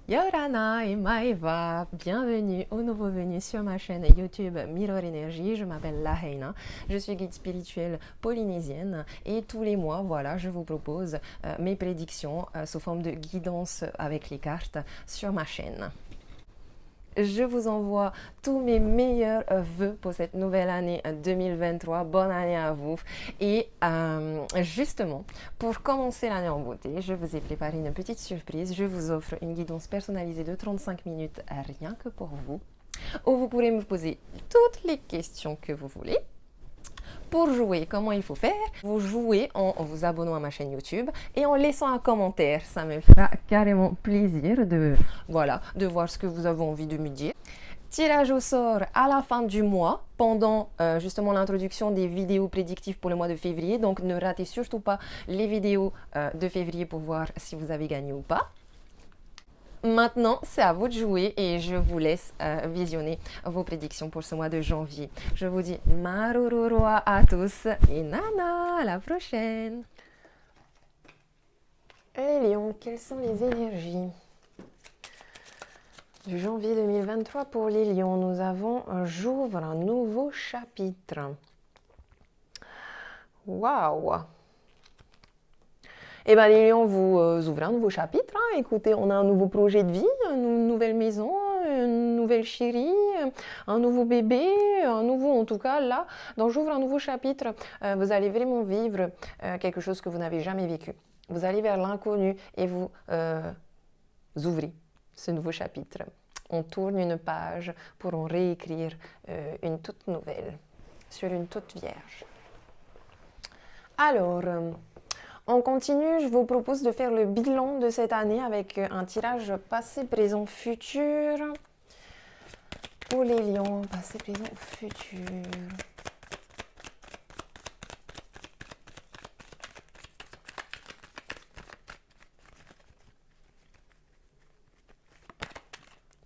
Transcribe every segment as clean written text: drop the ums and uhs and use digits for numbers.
Yorana et Maeva, bienvenue au nouveau venu sur ma chaîne YouTube Mirror Energy. Je m'appelle Laheina, je suis guide spirituelle polynésienne et tous les mois, voilà, je vous propose mes prédictions sous forme de guidance avec les cartes sur ma chaîne. Je vous envoie tous mes meilleurs vœux pour cette nouvelle année 2023. Bonne année à vous. Et justement, pour commencer l'année en beauté, je vous ai préparé une petite surprise. Je vous offre une guidance personnalisée de 35 minutes rien que pour vous, où vous pourrez me poser toutes les questions que vous voulez. Pour jouer, comment il faut faire? Vous jouez en vous abonnant à ma chaîne YouTube et en laissant un commentaire. Ça me fera carrément plaisir de voir ce que vous avez envie de me dire. Tirage au sort à la fin du mois, pendant justement l'introduction des vidéos prédictives pour le mois de février. Donc ne ratez surtout pas les vidéos de février pour voir si vous avez gagné ou pas. Maintenant, c'est à vous de jouer et je vous laisse visionner vos prédictions pour ce mois de janvier. Je vous dis Marururua à tous et Nana, à la prochaine. Les lions, quelles sont les énergies du janvier 2023 pour les lions? Nous avons j'ouvre un nouveau chapitre. Waouh! Eh bien, les lions, vous ouvrez un nouveau chapitre. Hein. Écoutez, on a un nouveau projet de vie, une nouvelle maison, une nouvelle chérie, un nouveau bébé, un nouveau, en tout cas, là. Donc, j'ouvre un nouveau chapitre. Vous allez vraiment vivre quelque chose que vous n'avez jamais vécu. Vous allez vers l'inconnu et vous ouvrez ce nouveau chapitre. On tourne une page pour en réécrire une toute nouvelle, sur une toute vierge. Alors... on continue, je vous propose de faire le bilan de cette année avec un tirage passé, présent, futur. Pour les lions, passé, présent, futur.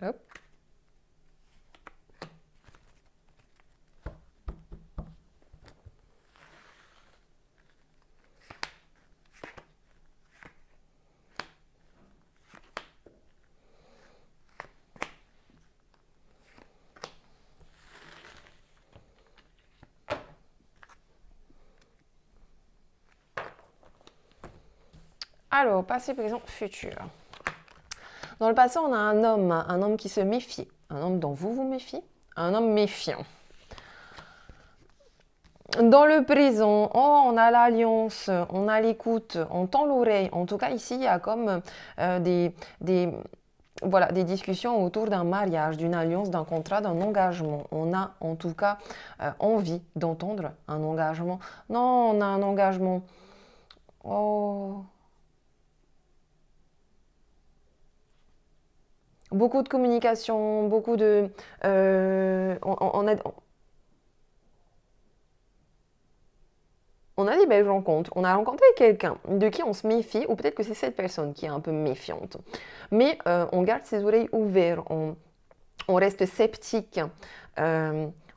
Hop. Alors, passé, présent, futur. Dans le passé, on a un homme qui se méfie, un homme dont vous vous méfiez, un homme méfiant. Dans le présent, on a l'alliance, on a l'écoute, on tend l'oreille. En tout cas, ici, il y a comme des discussions autour d'un mariage, d'une alliance, d'un contrat, d'un engagement. On a en tout cas envie d'entendre un engagement. Non, on a un engagement. Oh. Beaucoup de communication, beaucoup de... on a des belles rencontres. On a rencontré quelqu'un de qui on se méfie, ou peut-être que c'est cette personne qui est un peu méfiante. Mais on garde ses oreilles ouvertes, on reste sceptique.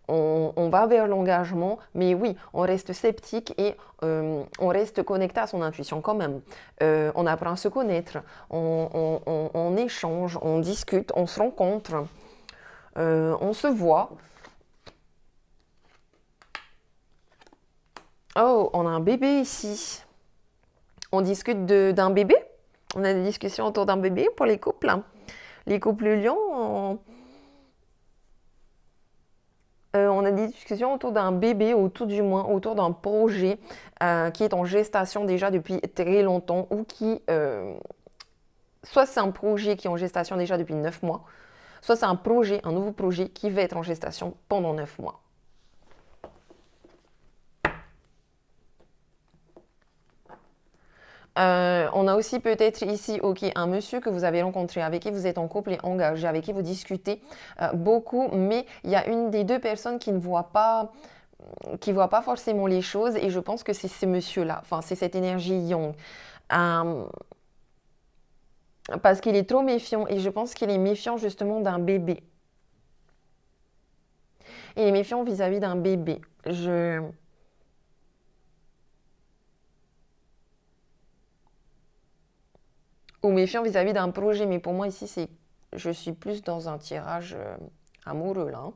On va vers l'engagement, mais oui, on reste sceptique et on reste connecté à son intuition quand même. On apprend à se connaître, on échange, on discute, on se rencontre, on se voit. Oh, on a un bébé ici. On discute d'un bébé. On a des discussions autour d'un bébé pour les couples. Les couples lions, on a des discussions autour d'un bébé, ou tout du moins autour d'un projet qui est en gestation déjà depuis très longtemps, ou qui, soit c'est un projet qui est en gestation déjà depuis 9 mois, soit c'est un nouveau projet qui va être en gestation pendant 9 mois. On a aussi peut-être ici, un monsieur que vous avez rencontré, avec qui vous êtes en couple et engagé, avec qui vous discutez beaucoup, mais il y a une des deux personnes qui ne voit pas, forcément les choses, et je pense que c'est ce monsieur-là, enfin c'est cette énergie yang. Parce qu'il est trop méfiant, et je pense qu'il est méfiant justement d'un bébé. Il est méfiant vis-à-vis d'un bébé. ou méfiant vis-à-vis d'un projet. Mais pour moi, ici, je suis plus dans un tirage amoureux, là. Hein.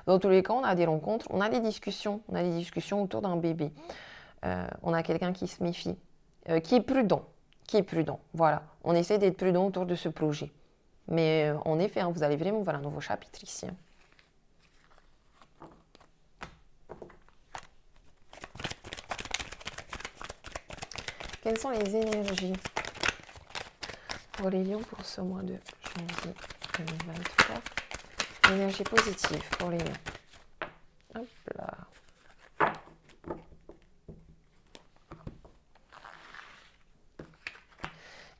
Dans tous les cas, on a des rencontres, on a des discussions. On a des discussions autour d'un bébé. On a quelqu'un qui se méfie, qui est prudent. Qui est prudent, voilà. On essaie d'être prudent autour de ce projet. Mais en effet, hein, vous allez vraiment voir un nouveau chapitre ici. Hein. Quelles sont les énergies pour les lions pour ce mois de janvier 2023? Énergie positive pour les lions. Hop là.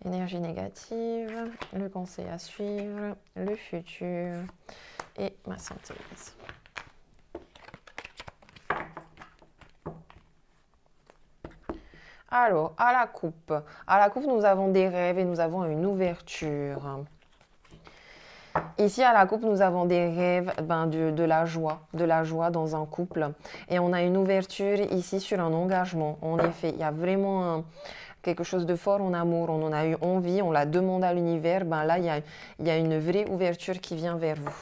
Énergie négative, le conseil à suivre, le futur et ma synthèse. Alors, à la coupe. À la coupe, nous avons des rêves et nous avons une ouverture. Ici, à la coupe, nous avons des rêves, de la joie dans un couple. Et on a une ouverture ici sur un engagement. En effet, il y a vraiment quelque chose de fort en amour. On en a eu envie, on l'a demandé à l'univers. Là, il y a une vraie ouverture qui vient vers vous.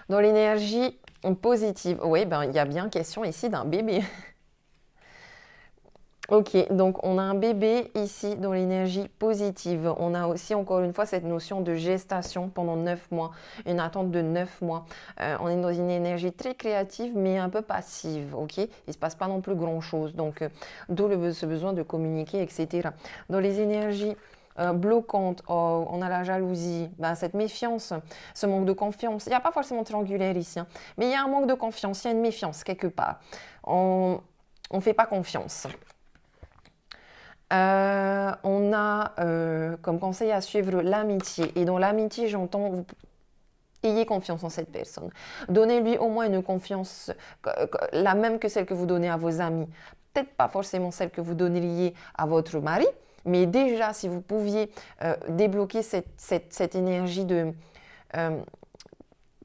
Dans l'énergie positive, oui, il y a bien question ici d'un bébé. Ok, donc on a un bébé ici dans l'énergie positive. On a aussi encore une fois cette notion de gestation pendant 9 mois, une attente de 9 mois. On est dans une énergie très créative mais un peu passive, ok? Il ne se passe pas non plus grand-chose, donc d'où ce besoin de communiquer, etc. Dans les énergies bloquantes, on a la jalousie, cette méfiance, ce manque de confiance. Il n'y a pas forcément triangulaire ici, hein, mais il y a un manque de confiance, il y a une méfiance quelque part. On ne fait pas confiance. On a comme conseil à suivre l'amitié. Et dans l'amitié, j'entends, ayez confiance en cette personne. Donnez-lui au moins une confiance, la même que celle que vous donnez à vos amis. Peut-être pas forcément celle que vous donneriez à votre mari, mais déjà, si vous pouviez débloquer cette énergie de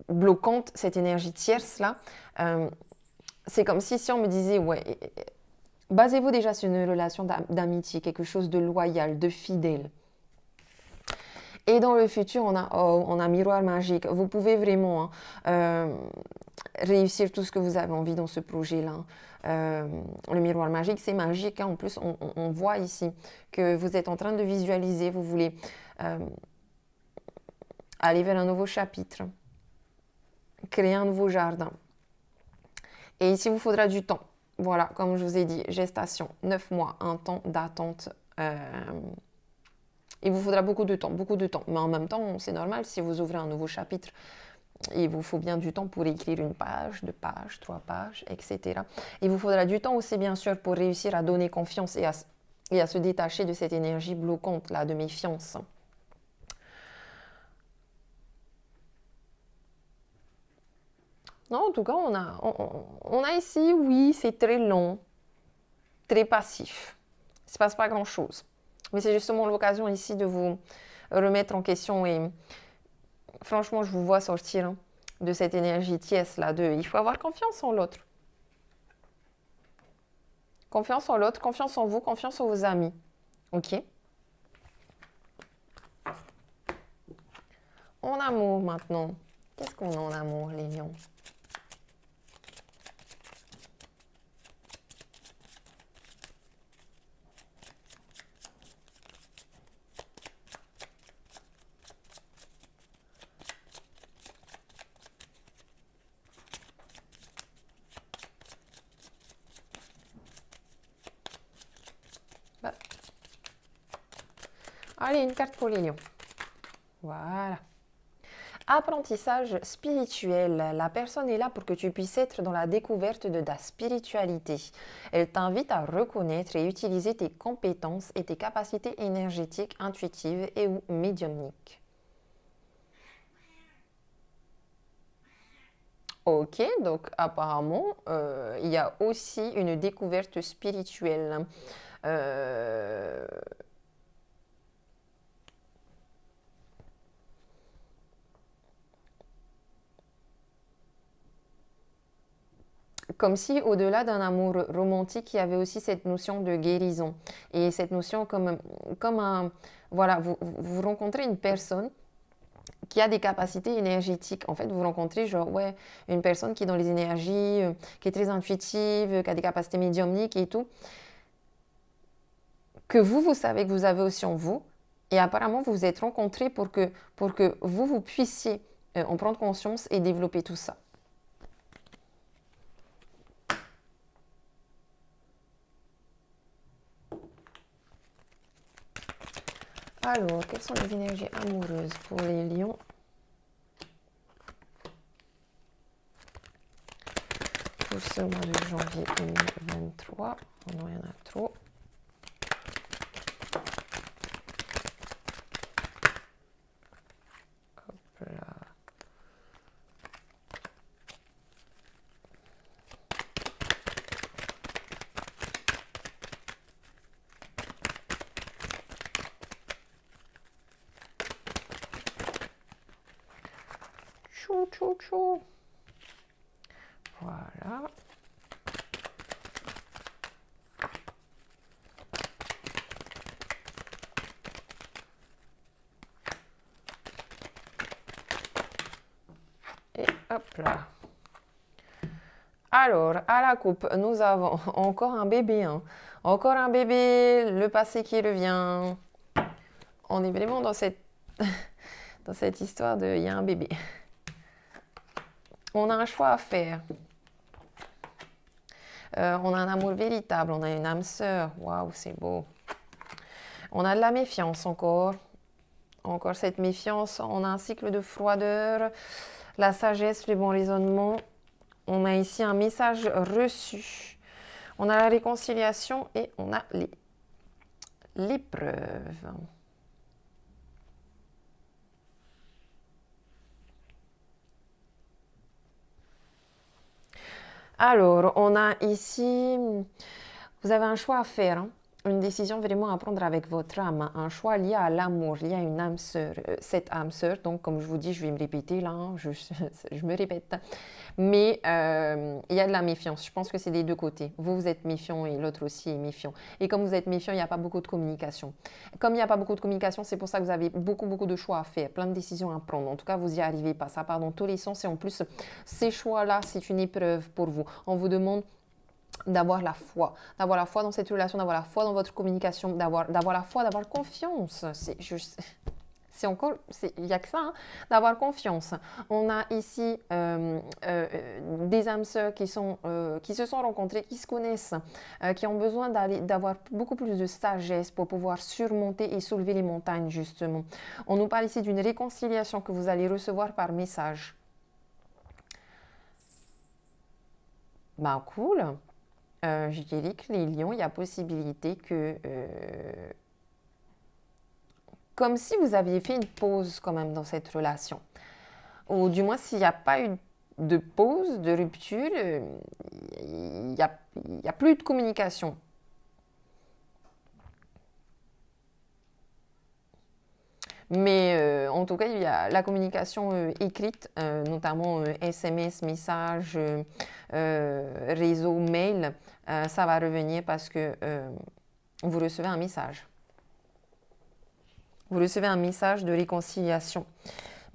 bloquante, cette énergie tierce-là, c'est comme si on me disait, ouais... Basez-vous déjà sur une relation d'amitié, quelque chose de loyal, de fidèle. Et dans le futur, on a miroir magique. Vous pouvez vraiment réussir tout ce que vous avez envie dans ce projet-là. Le miroir magique, c'est magique. Hein. En plus, on voit ici que vous êtes en train de visualiser. Vous voulez aller vers un nouveau chapitre, créer un nouveau jardin. Et ici, il vous faudra du temps. Voilà, comme je vous ai dit, gestation, 9 mois, un temps d'attente. Il vous faudra beaucoup de temps. Mais en même temps, c'est normal, si vous ouvrez un nouveau chapitre, il vous faut bien du temps pour écrire une page, 2 pages, 3 pages, etc. Il vous faudra du temps aussi, bien sûr, pour réussir à donner confiance et à se détacher de cette énergie bloquante, là, de méfiance. Non, en tout cas, on a ici, oui, c'est très long, très passif. Il ne se passe pas grand-chose. Mais c'est justement l'occasion ici de vous remettre en question et franchement, je vous vois sortir de cette énergie tiède là, il faut avoir confiance en l'autre. Confiance en l'autre, confiance en vous, confiance en vos amis. Ok? En amour maintenant. Qu'est-ce qu'on a en amour, les lions? Allez, une carte pour les lions. Voilà. Apprentissage spirituel. La personne est là pour que tu puisses être dans la découverte de ta spiritualité. Elle t'invite à reconnaître et utiliser tes compétences et tes capacités énergétiques, intuitives et ou médiumniques. Ok, donc apparemment, il y a aussi une découverte spirituelle. comme si au-delà d'un amour romantique, il y avait aussi cette notion de guérison. Et cette notion comme un... Voilà, vous rencontrez une personne qui a des capacités énergétiques. En fait, vous rencontrez genre, ouais, une personne qui est dans les énergies, qui est très intuitive, qui a des capacités médiumniques et tout, que vous savez que vous avez aussi en vous. Et apparemment, vous vous êtes rencontrés pour que vous puissiez en prendre conscience et développer tout ça. Alors, quelles sont les énergies amoureuses pour les lions pour ce mois de janvier 2023? Oh non, il y en a trop. Hop là. Chou, chou, chou. Voilà. Et hop là. Alors, à la coupe, nous avons encore un bébé. Hein. Encore un bébé, le passé qui revient. On est vraiment dans cette, dans cette histoire de « il y a un bébé ». On a un choix à faire. On a un amour véritable, on a une âme sœur. Waouh, c'est beau. On a de la méfiance encore. Encore cette méfiance. On a un cycle de froideur, la sagesse, le bon raisonnement. On a ici un message reçu. On a la réconciliation et on a l'épreuve. Alors, on a ici, vous avez un choix à faire, hein, une décision vraiment à prendre avec votre âme, un choix lié à l'amour, lié à une âme sœur. Cette âme sœur, donc comme je vous dis, je vais me répéter là, hein, je me répète, mais il y a de la méfiance. Je pense que c'est des deux côtés. Vous êtes méfiant et l'autre aussi est méfiant. Et comme vous êtes méfiant, il n'y a pas beaucoup de communication. Comme il n'y a pas beaucoup de communication, c'est pour ça que vous avez beaucoup de choix à faire, plein de décisions à prendre. En tout cas, vous n'y arrivez pas. Ça part dans tous les sens et en plus, ces choix-là, c'est une épreuve pour vous. On vous demande d'avoir la foi dans cette relation, d'avoir la foi dans votre communication, d'avoir la foi, d'avoir confiance. C'est encore, il n'y a que ça, hein, d'avoir confiance. On a ici des âmes sœurs qui se sont rencontrées, qui se connaissent, qui ont besoin d'avoir beaucoup plus de sagesse pour pouvoir surmonter et soulever les montagnes, justement. On nous parle ici d'une réconciliation que vous allez recevoir par message. Bah, cool. Je dirais que les lions, il y a possibilité que... comme si vous aviez fait une pause quand même dans cette relation. Ou du moins, s'il n'y a pas eu de pause, de rupture, il n'y a plus de communication. Mais en tout cas, il y a la communication écrite, notamment SMS, messages, réseau, mail. Ça va revenir parce que vous recevez un message. Vous recevez un message de réconciliation.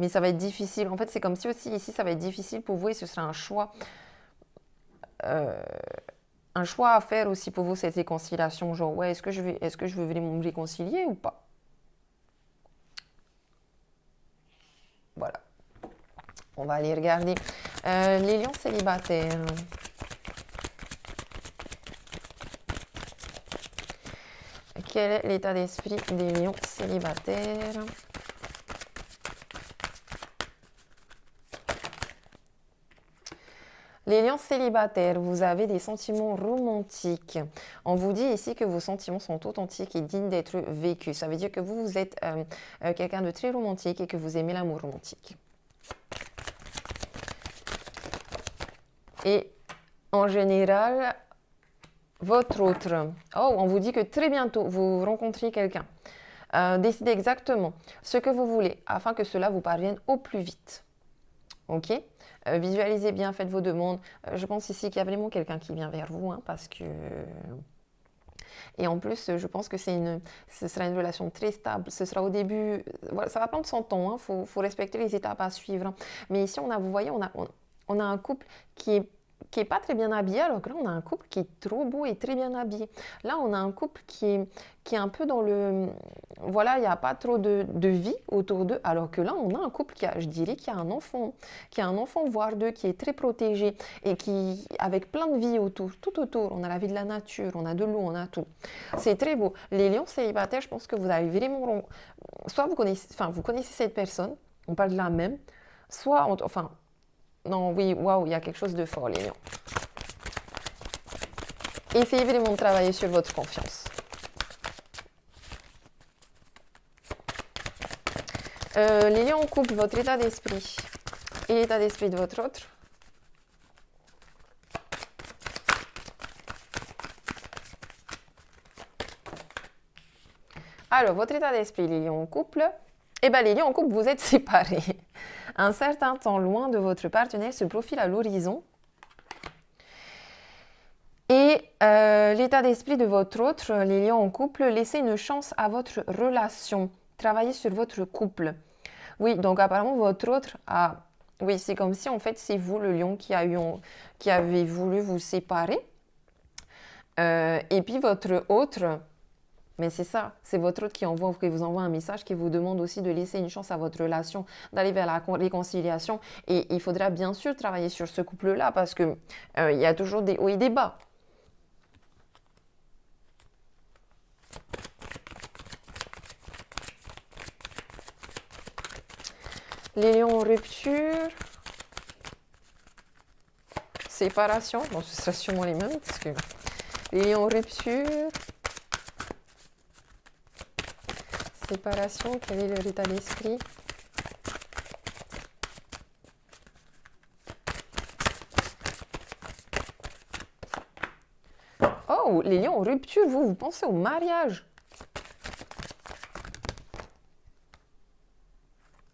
Mais ça va être difficile. En fait, c'est comme si aussi ici, ça va être difficile pour vous et ce sera un choix à faire aussi pour vous, cette réconciliation. Genre, ouais, est-ce que je veux vraiment me réconcilier ou pas? Voilà. On va aller regarder. Les lions célibataires. Quel est l'état d'esprit des lions célibataires? Les lions célibataires, vous avez des sentiments romantiques. On vous dit ici que vos sentiments sont authentiques et dignes d'être vécus. Ça veut dire que vous êtes quelqu'un de très romantique et que vous aimez l'amour romantique. Et en général, votre autre. Oh, on vous dit que très bientôt, vous rencontrez quelqu'un. Décidez exactement ce que vous voulez afin que cela vous parvienne au plus vite. ok? Visualisez bien, faites vos demandes. Je pense ici qu'il y a vraiment quelqu'un qui vient vers vous, hein, parce que... Et en plus, je pense que ce sera une relation très stable. Ce sera au début, voilà, ça va prendre son temps, hein, faut respecter les étapes à suivre, hein. Mais ici, vous voyez, on a un couple qui est pas très bien habillé, alors que là, on a un couple qui est trop beau et très bien habillé. Là, on a un couple qui est un peu dans le... Voilà, il n'y a pas trop de vie autour d'eux, alors que là, on a un couple je dirais, qui a un enfant, voire deux, qui est très protégé et qui, avec plein de vie autour, tout autour. On a la vie de la nature, on a de l'eau, on a tout. C'est très beau. Les lions célibataires, je pense que vous avez vraiment... Soit vous connaissez cette personne, on parle de la même, soit... Enfin, non, oui, waouh, il y a quelque chose de fort, les lions. Essayez vraiment de travailler sur votre confiance. Les lions en couple, votre état d'esprit et l'état d'esprit de votre autre. Alors, votre état d'esprit, les lions en couple. Eh bien, les lions en couple, vous êtes séparés. Un certain temps loin de votre partenaire se profile à l'horizon. Et l'état d'esprit de votre autre, les lions en couple, laissez une chance à votre relation. Travaillez sur votre couple. Oui, donc apparemment, votre autre a... Oui, c'est comme si, en fait, c'est vous, le lion, qui avez voulu vous séparer. Et puis, votre autre... Mais c'est ça, c'est votre autre qui vous envoie un message, qui vous demande aussi de laisser une chance à votre relation, d'aller vers la réconciliation. Et il faudra bien sûr travailler sur ce couple-là, parce qu'il y a toujours des hauts et des bas. Les lions en rupture, séparation, bon, ce sera sûrement les mêmes, parce que les lions en rupture, séparation, quel est leur état d'esprit? Oh, les lions en rupture, vous pensez au mariage.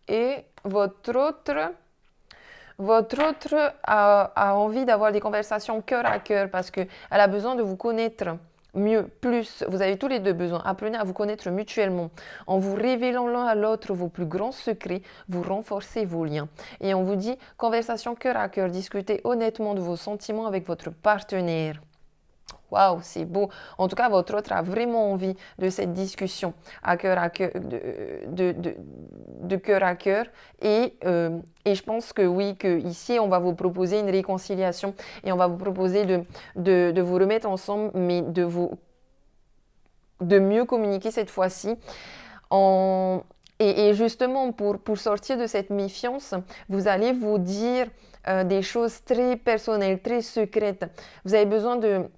Et votre autre a envie d'avoir des conversations cœur à cœur parce qu'elle a besoin de vous connaître mieux, plus. Vous avez tous les deux besoin. Apprenez à vous connaître mutuellement. En vous révélant l'un à l'autre vos plus grands secrets, vous renforcez vos liens. Et on vous dit, conversation cœur à cœur, discutez honnêtement de vos sentiments avec votre partenaire. Waouh, c'est beau. En tout cas, votre autre a vraiment envie de cette discussion à cœur, de cœur à cœur. Et je pense que oui, que ici, on va vous proposer une réconciliation et on va vous proposer de vous remettre ensemble, mais de mieux communiquer cette fois-ci. Et justement, pour sortir de cette méfiance, vous allez vous dire des choses très personnelles, très secrètes. Vous avez besoin de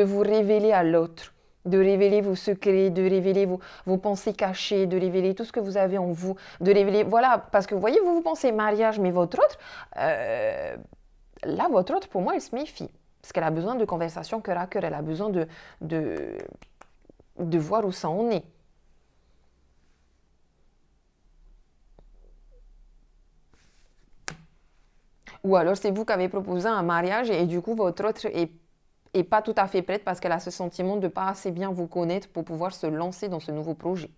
vous révéler à l'autre, de révéler vos secrets, de révéler vos pensées cachées, de révéler tout ce que vous avez en vous, de révéler, voilà, parce que vous voyez, vous pensez mariage, mais votre autre, là, votre autre, pour moi, elle se méfie, parce qu'elle a besoin de conversations cœur à cœur, elle a besoin de voir où ça en est. Ou alors c'est vous qui avez proposé un mariage et du coup votre autre est pas tout à fait prête parce qu'elle a ce sentiment de ne pas assez bien vous connaître pour pouvoir se lancer dans ce nouveau projet.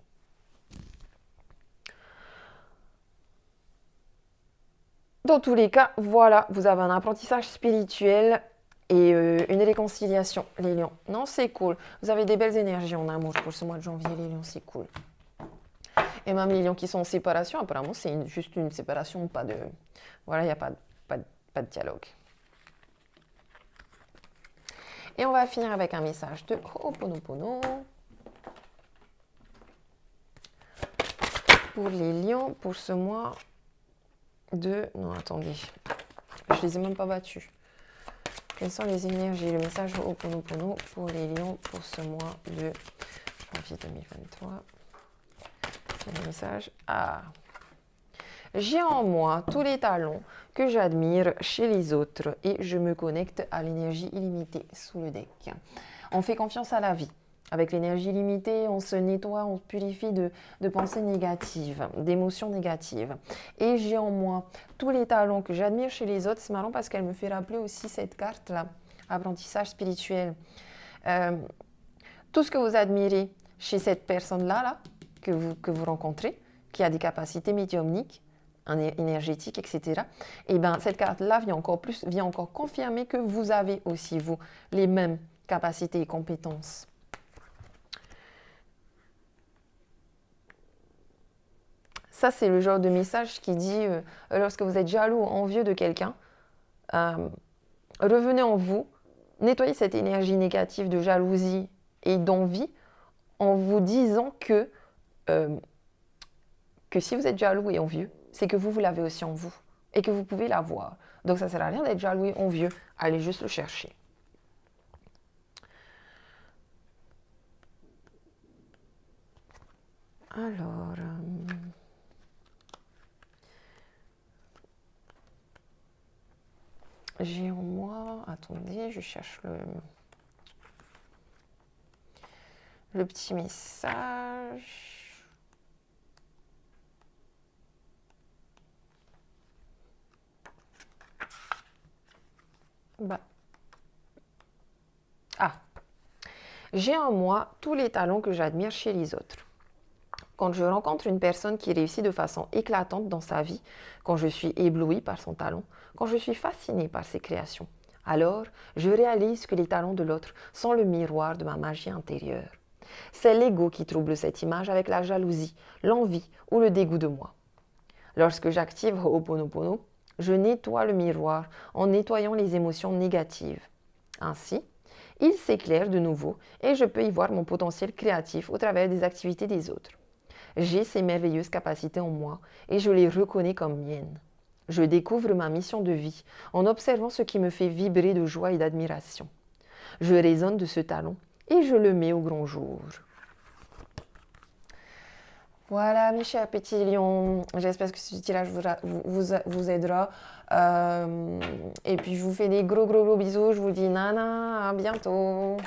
Dans tous les cas, voilà, vous avez un apprentissage spirituel et une réconciliation, les lions. Non, c'est cool. Vous avez des belles énergies en amour pour ce mois de janvier, les lions, c'est cool. Et même les lions qui sont en séparation, apparemment, c'est juste une séparation, pas de... Voilà, il n'y a pas de dialogue. Et on va finir avec un message de Ho'oponopono. Pour les lions, pour ce mois de... Non, attendez. Je les ai même pas battus. Quelles sont les énergies? Le message Ho'oponopono pour les lions pour ce mois de janvier 2023. Le message... Ah. J'ai en moi tous les talents que j'admire chez les autres et je me connecte à l'énergie illimitée sous le deck. On fait confiance à la vie. Avec l'énergie limitée, on se nettoie, on se purifie de pensées négatives, d'émotions négatives. Et j'ai en moi tous les talents que j'admire chez les autres. C'est marrant parce qu'elle me fait rappeler aussi cette carte-là, apprentissage spirituel. Tout ce que vous admirez chez cette personne-là, que vous rencontrez, qui a des capacités médiumniques, énergétiques, etc. Et bien, cette carte-là vient encore confirmer que vous avez aussi, vous, les mêmes capacités et compétences. Ça, c'est le genre de message qui dit, lorsque vous êtes jaloux ou envieux de quelqu'un, revenez en vous, nettoyez cette énergie négative de jalousie et d'envie en vous disant que si vous êtes jaloux et envieux, c'est que vous l'avez aussi en vous et que vous pouvez l'avoir. Donc ça ne sert à rien d'être jaloux et envieux, allez juste le chercher. Alors... j'ai en moi, attendez, je cherche le petit message. J'ai en moi tous les talents que j'admire chez les autres. Quand je rencontre une personne qui réussit de façon éclatante dans sa vie, quand je suis éblouie par son talent, quand je suis fascinée par ses créations, alors je réalise que les talents de l'autre sont le miroir de ma magie intérieure. C'est l'ego qui trouble cette image avec la jalousie, l'envie ou le dégoût de moi. Lorsque j'active Ho'oponopono, je nettoie le miroir en nettoyant les émotions négatives. Ainsi, il s'éclaire de nouveau et je peux y voir mon potentiel créatif au travers des activités des autres. J'ai ces merveilleuses capacités en moi et je les reconnais comme miennes. Je découvre ma mission de vie en observant ce qui me fait vibrer de joie et d'admiration. Je résonne de ce talent et je le mets au grand jour. Voilà mes chers petits lions, j'espère que ce tirage vous aidera. Et puis je vous fais des gros bisous, je vous dis nana, à bientôt.